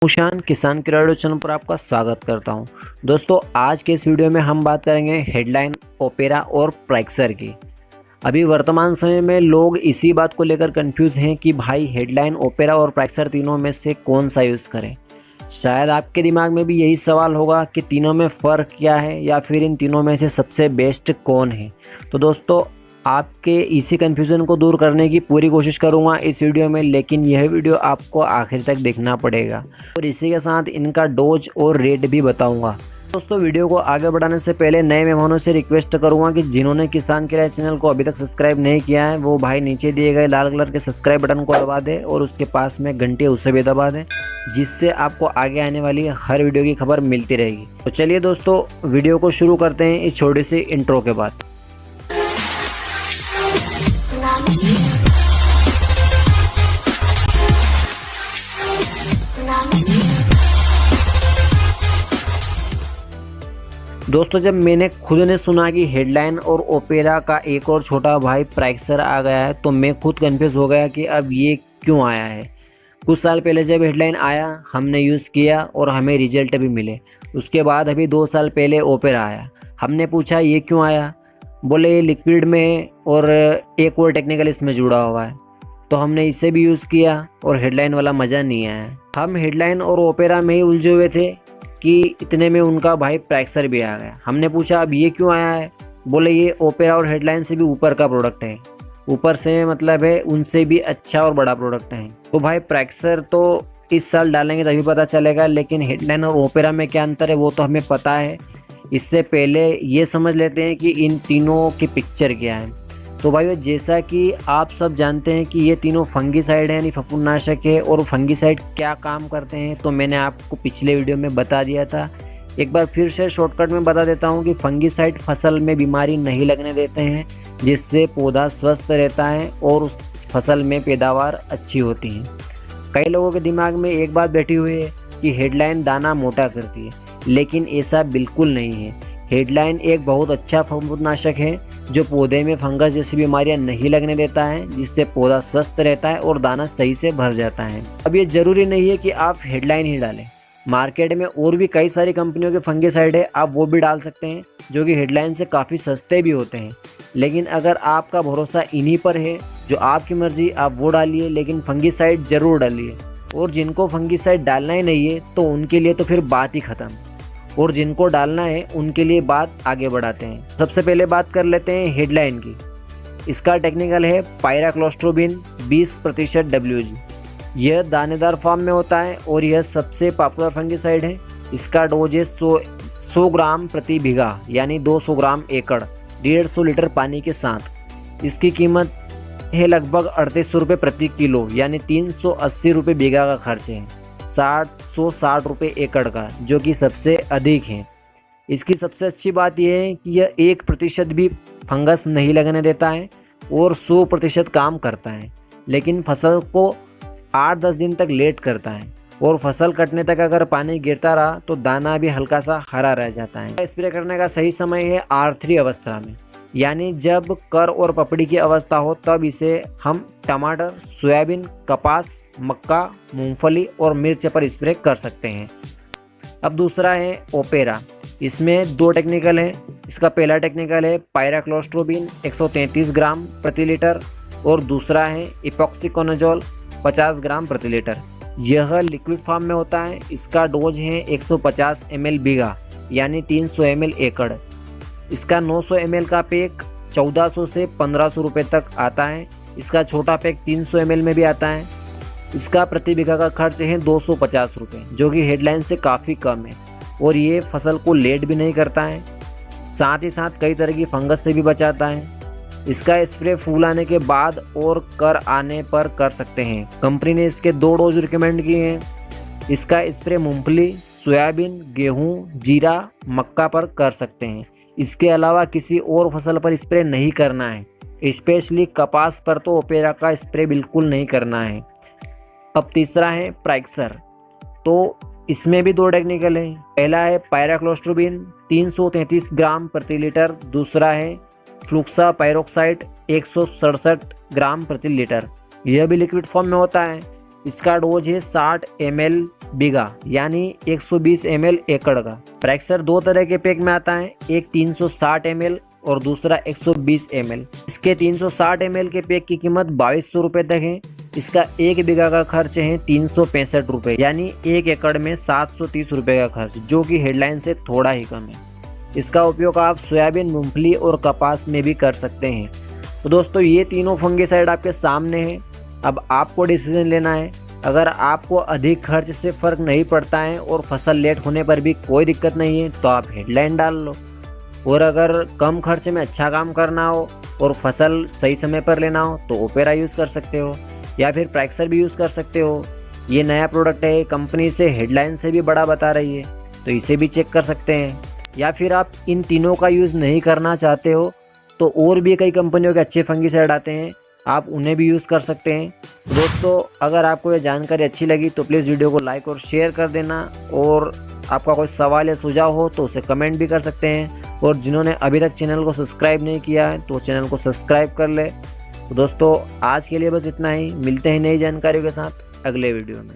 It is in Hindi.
कुशान किसान क्रेडिट चैनल पर आपका स्वागत करता हूं। दोस्तों, आज के इस वीडियो में हम बात करेंगे हेडलाइन, ओपेरा और प्राइक्सर की। अभी वर्तमान समय में लोग इसी बात को लेकर कंफ्यूज हैं कि भाई हेडलाइन, ओपेरा और प्राइक्सर तीनों में से कौन सा यूज़ करें। शायद आपके दिमाग में भी यही सवाल होगा कि तीनों में फ़र्क क्या है या फिर इन तीनों में से सबसे बेस्ट कौन है। तो दोस्तों, आपके इसी कन्फ्यूज़न को दूर करने की पूरी कोशिश करूंगा इस वीडियो में, लेकिन यह वीडियो आपको आखिर तक देखना पड़ेगा और इसी के साथ इनका डोज और रेट भी बताऊंगा। दोस्तों, वीडियो को आगे बढ़ाने से पहले नए मेहमानों से रिक्वेस्ट करूंगा कि जिन्होंने किसान क्रेडिट चैनल को अभी तक सब्सक्राइब नहीं किया है वो भाई नीचे दिए गए लाल कलर के सब्सक्राइब बटन को दबा दें और उसके पास में घंटी है उसे भी दबा दें, जिससे आपको आगे आने वाली हर वीडियो की खबर मिलती रहेगी। तो चलिए दोस्तों, वीडियो को शुरू करते हैं इस छोटी सी इंट्रो के बाद। दोस्तों, जब मैंने खुद ने सुना कि हेडलाइन और ओपेरा का एक और छोटा भाई प्राइक्सर आ गया है तो मैं खुद कंफ्यूज हो गया कि अब ये क्यों आया है। कुछ साल पहले जब हेडलाइन आया हमने यूज़ किया और हमें रिजल्ट भी मिले। उसके बाद अभी 2 साल पहले ओपेरा आया। हमने पूछा ये क्यों आया, बोले ये लिक्विड में है और एक और टेक्निकल इसमें जुड़ा हुआ है। तो हमने इसे भी यूज़ किया और हेडलाइन वाला मज़ा नहीं आया। हम हेडलाइन और ओपेरा में ही उलझे हुए थे कि इतने में उनका भाई प्राइक्सर भी आ गया। हमने पूछा अब ये क्यों आया है, बोले ये ओपेरा और हेडलाइन से भी ऊपर का प्रोडक्ट है। ऊपर से मतलब है उनसे भी अच्छा और बड़ा प्रोडक्ट है। तो भाई प्राइक्सर तो इस साल डालेंगे तभी पता चलेगा, लेकिन हेडलाइन और ओपेरा में क्या अंतर है वो तो हमें पता है। इससे पहले ये समझ लेते हैं कि इन तीनों की पिक्चर क्या है। तो भाई जैसा कि आप सब जानते हैं कि ये तीनों फंगीसाइड हैं, यानी फफूंदनाशक है। और फंगीसाइड क्या काम करते हैं तो मैंने आपको पिछले वीडियो में बता दिया था। एक बार फिर से शॉर्टकट में बता देता हूँ कि फंगीसाइड फसल में बीमारी नहीं लगने देते हैं, जिससे पौधा स्वस्थ रहता है और उस फसल में पैदावार अच्छी होती है। कई लोगों के दिमाग में एक बात बैठी हुई है कि हेडलाइन दाना मोटा करती है, लेकिन ऐसा बिल्कुल नहीं है। हेडलाइन एक बहुत अच्छा फफूंदनाशक है जो पौधे में फंगस जैसी बीमारियां नहीं लगने देता है, जिससे पौधा स्वस्थ रहता है और दाना सही से भर जाता है। अब ये ज़रूरी नहीं है कि आप हेडलाइन ही डालें। मार्केट में और भी कई सारी कंपनियों के फंगीसाइड है, आप वो भी डाल सकते हैं जो कि हेडलाइन से काफ़ी सस्ते भी होते हैं। लेकिन अगर आपका भरोसा इन्हीं पर है, जो आपकी मर्जी, आप वो डालिए, लेकिन फंगीसाइड ज़रूर डालिए। और जिनको फंगीसाइड डालना ही नहीं है तो उनके लिए तो फिर बात ही ख़त्म, और जिनको डालना है उनके लिए बात आगे बढ़ाते हैं। सबसे पहले बात कर लेते हैं हेडलाइन की। इसका टेक्निकल है पायराक्लोस्ट्रोबिन 20% WG। यह दानेदार फॉर्म में होता है और यह सबसे पॉपुलर फंगीसाइड है। इसका डोज है 100 ग्राम प्रति बीघा, यानी 200 ग्राम एकड़, 150 लीटर पानी के साथ। इसकी कीमत है लगभग 3800 रुपये प्रति किलो, यानी 380 रुपये बीघा का खर्च है। 160 रुपये एकड़ का, जो कि सबसे अधिक है। इसकी सबसे अच्छी बात यह है कि यह 1% भी फंगस नहीं लगने देता है और 100% काम करता है, लेकिन फसल को 8-10 दिन तक लेट करता है। और फसल कटने तक अगर पानी गिरता रहा तो दाना भी हल्का सा हरा रह जाता है। स्प्रे करने का सही समय है R3 अवस्था में, यानी जब कर और पपड़ी की अवस्था हो तब इसे हम टमाटर, सोयाबीन, कपास, मक्का, मूंगफली और मिर्च पर स्प्रे कर सकते हैं। अब दूसरा है ओपेरा। इसमें 2 टेक्निकल है। इसका पहला टेक्निकल है पायराक्लोस्ट्रोबिन 133 ग्राम प्रति लीटर और दूसरा है इपॉक्सीकोनाजोल 50 ग्राम प्रति लीटर। यह लिक्विड फॉर्म में होता है। इसका डोज है 150 ml बीघा, यानी 300 ml एकड़। इसका 900 ml का पैक 1400 से 1500 रुपये तक आता है। इसका छोटा पैक 300 ml में भी आता है। इसका प्रति बीघा का खर्च है 250 रुपये, जो कि हेडलाइन से काफ़ी कम है। और ये फसल को लेट भी नहीं करता है, साथ ही साथ कई तरह की फंगस से भी बचाता है। इसका स्प्रे फूल आने के बाद और कर आने पर कर सकते हैं। कंपनी ने इसके 2 डोज रिकमेंड किए हैं। इसका स्प्रे मूंगफली, सोयाबीन, गेहूँ, जीरा, मक्का पर कर सकते हैं। इसके अलावा किसी और फसल पर स्प्रे नहीं करना है। स्पेशली कपास पर तो ओपेरा का स्प्रे बिल्कुल नहीं करना है। अब तीसरा है प्राइक्सर। तो इसमें भी 2 टेक्निकल है। पहला है पायराक्लोस्ट्रोबिन 333 ग्राम प्रति लीटर, दूसरा है फ्लूक्सा पायरोक्साइड 167 ग्राम प्रति लीटर। यह भी लिक्विड फॉर्म में होता है। इसका डोज है 60 ml बीघा यानी 120 ml एकड़ का। प्रैक्सर दो तरह के पैक में आता है, एक 360 ml और दूसरा 120 ml। इसके 360 ml के पैक की कीमत 2200 रुपये तक है। इसका 1 बीघा का खर्च है 365 रुपये यानी 1 एकड़ में 730 रुपये का खर्च, जो कि हेडलाइन से थोड़ा ही कम है। इसका उपयोग आप सोयाबीन, मूंगफली और कपास में भी कर सकते हैं। तो दोस्तों ये तीनों फंगिसाइड आपके सामने हैं। अब आपको डिसीजन लेना है। अगर आपको अधिक खर्च से फ़र्क नहीं पड़ता है और फसल लेट होने पर भी कोई दिक्कत नहीं है तो आप हेडलाइन डाल लो, और अगर कम खर्च में अच्छा काम करना हो और फसल सही समय पर लेना हो तो ओपेरा यूज़ कर सकते हो या फिर प्रैक्सर भी यूज़ कर सकते हो। ये नया प्रोडक्ट है, कंपनी से हेडलाइन से भी बड़ा बता रही है, तो इसे भी चेक कर सकते हैं। या फिर आप इन तीनों का यूज़ नहीं करना चाहते हो तो और भी कई कंपनियों के अच्छे फंगिसाइड आते हैं, आप उन्हें भी यूज़ कर सकते हैं। दोस्तों अगर आपको ये जानकारी अच्छी लगी तो प्लीज़ वीडियो को लाइक और शेयर कर देना, और आपका कोई सवाल या सुझाव हो तो उसे कमेंट भी कर सकते हैं। और जिन्होंने अभी तक चैनल को सब्सक्राइब नहीं किया है तो चैनल को सब्सक्राइब कर ले। तो दोस्तों आज के लिए बस इतना ही, मिलते हैं नई जानकारियों के साथ अगले वीडियो में।